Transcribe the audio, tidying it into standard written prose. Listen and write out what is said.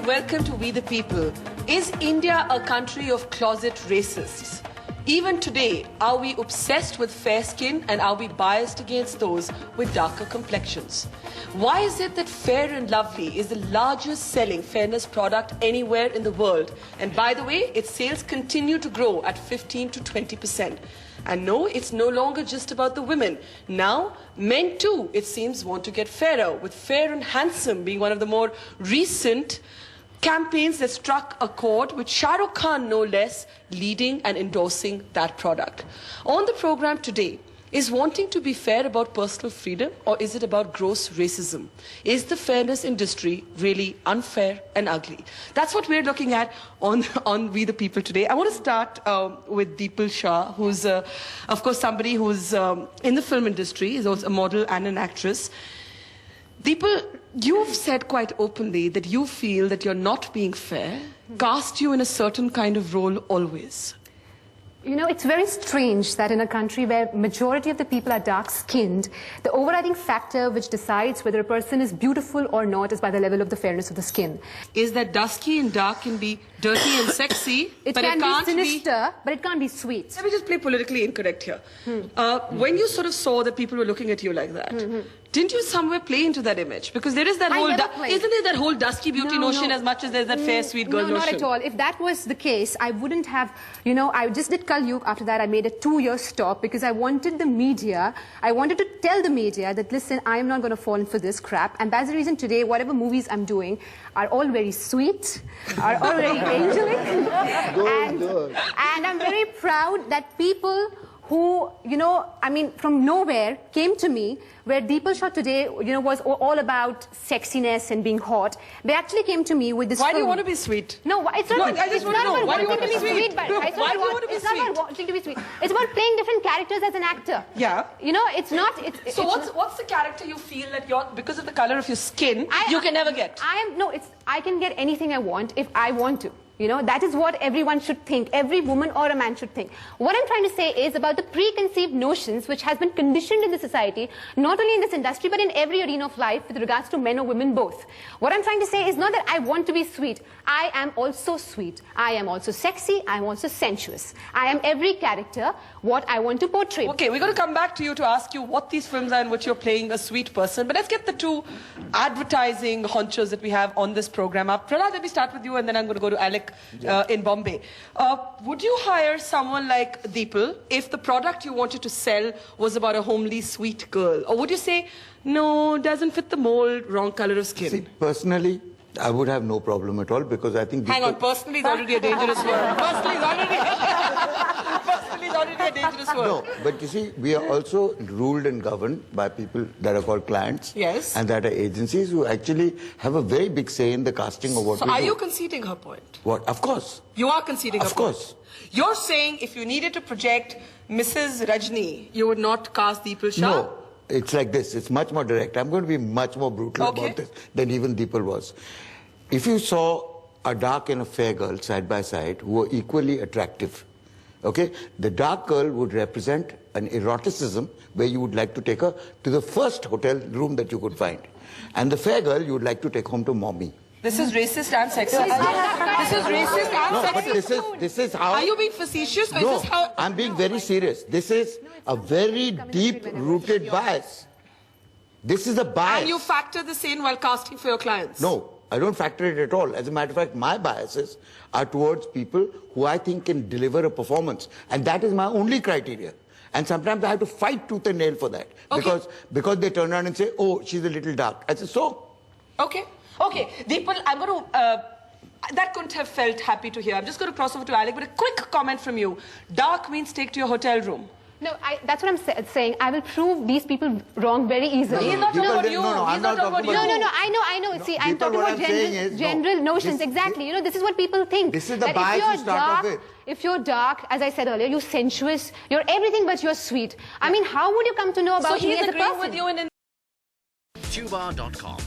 welcome to We the People. Is India a country of closet racists? Even today, are we obsessed with fair skin and are we biased against those with darker complexions? Why is it that Fair and Lovely is the largest selling fairness product anywhere in the world? And by the way, its sales continue to grow at 15 to 20%. And no, it's no longer just about the women. Now, men too, it seems, want to get fairer, with Fair and Handsome being one of the more recent campaigns that struck a chord, with Shah Rukh Khan, no less, leading and endorsing that product. On the program today, is wanting to be fair about personal freedom, or is it about gross racism? Is the fairness industry really unfair and ugly? That's what we're looking at on We the People today. I want to start with Deepal Shah, who's, of course, somebody who's in the film industry, is also a model and an actress. Deepal, you've said quite openly that you feel that you're not being fair, cast you in a certain kind of role always. You know, it's very strange that in a country where majority of the people are dark-skinned, the overriding factor which decides whether a person is beautiful or not is by the level of the fairness of the skin. Is that dusky and dark can be dirty and sexy, but it can can't be sinister, but it can't be sweet. Let me just play politically incorrect here. When you sort of saw that people were looking at you like that, didn't you somewhere play into that image? Because there is that isn't there that whole dusky beauty notion as much as there's that fair, sweet girl notion? No, not at all. If that was the case, I wouldn't have, you know, I just did Kalyug. After that, I made a 2-year stop because I wanted the media, I wanted to tell the media that, listen, I am not going to fall in for this crap. And that's the reason today, whatever movies I'm doing are all very sweet, are all very angelic. And I'm very proud that people who, you know, I mean, from nowhere came to me, where Deepal Shah today, you know, was all about sexiness and being hot. They actually came to me with this Why do you want to be sweet? No, it's not, I just want to know. Why do you want to be sweet? Why do you want to be sweet? It's not about wanting to be sweet. It's about playing different characters as an actor. Yeah. You know, it's not... So what's the character you feel that you're, because of the color of your skin, you can never get? I can get anything I want if I want to. You know, that is what everyone should think. Every woman or a man should think. What I'm trying to say is about the preconceived notions which has been conditioned in the society, not only in this industry, but in every arena of life with regards to men or women both. What I'm trying to say is not that I want to be sweet. I am also sweet. I am also sexy. I am also sensuous. I am every character what I want to portray. Okay, we're going to come back to you to ask you what these films are in which you're playing a sweet person. But let's get the two advertising honchos that we have on this program up. Prahlad, let me start with you and then I'm going to go to Alec in Bombay. Would you hire someone like Deepal if the product you wanted to sell was about a homely, sweet girl? Or would you say, no, doesn't fit the mold, wrong color of skin? See, personally, I would have no problem at all because I think... Hang on, personally is already a dangerous word. Personally is already a dangerous word. No, but you see, we are also ruled and governed by people that are called clients. Yes. And that are agencies who actually have a very big say in the casting of what we do. So are you conceding her point? What? Of course. You are conceding her point? Of course. You're saying if you needed to project Mrs. Rajni, you would not cast Deepal Shah? No. It's like this. It's much more direct. I'm going to be much more brutal about this than even Deepal was. If you saw a dark and a fair girl side by side who were equally attractive, okay, the dark girl would represent an eroticism where you would like to take her to the first hotel room that you could find. And the fair girl you would like to take home to mommy. This is racist and sexist. This is racist and sexist. No, but this is how... Are you being facetious or No, is this how... I'm being very serious. This is a very deep-rooted bias. This is a bias. And you factor this in while casting for your clients? No, I don't factor it at all. As a matter of fact, my biases are towards people who I think can deliver a performance. And that is my only criteria. And sometimes I have to fight tooth and nail for that. Okay. Because they turn around and say, oh, she's a little dark. I say, so? Okay. Okay. Deepal, I'm going to... that couldn't have felt happy to hear. I'm just going to cross over to Alec, but a quick comment from you. Dark means take to your hotel room. No, that's what I'm saying. I will prove these people wrong very easily. He's not talking about you. No, He's not talking about you. No, I know. See, I'm talking about general notions. Exactly. You know, this is what people think. This is the bias you start off with. If you're dark, as I said earlier, you're sensuous, you're everything but you're sweet. I mean, how would you come to know about me as a person? So he's agreeing with you in... Tuba.com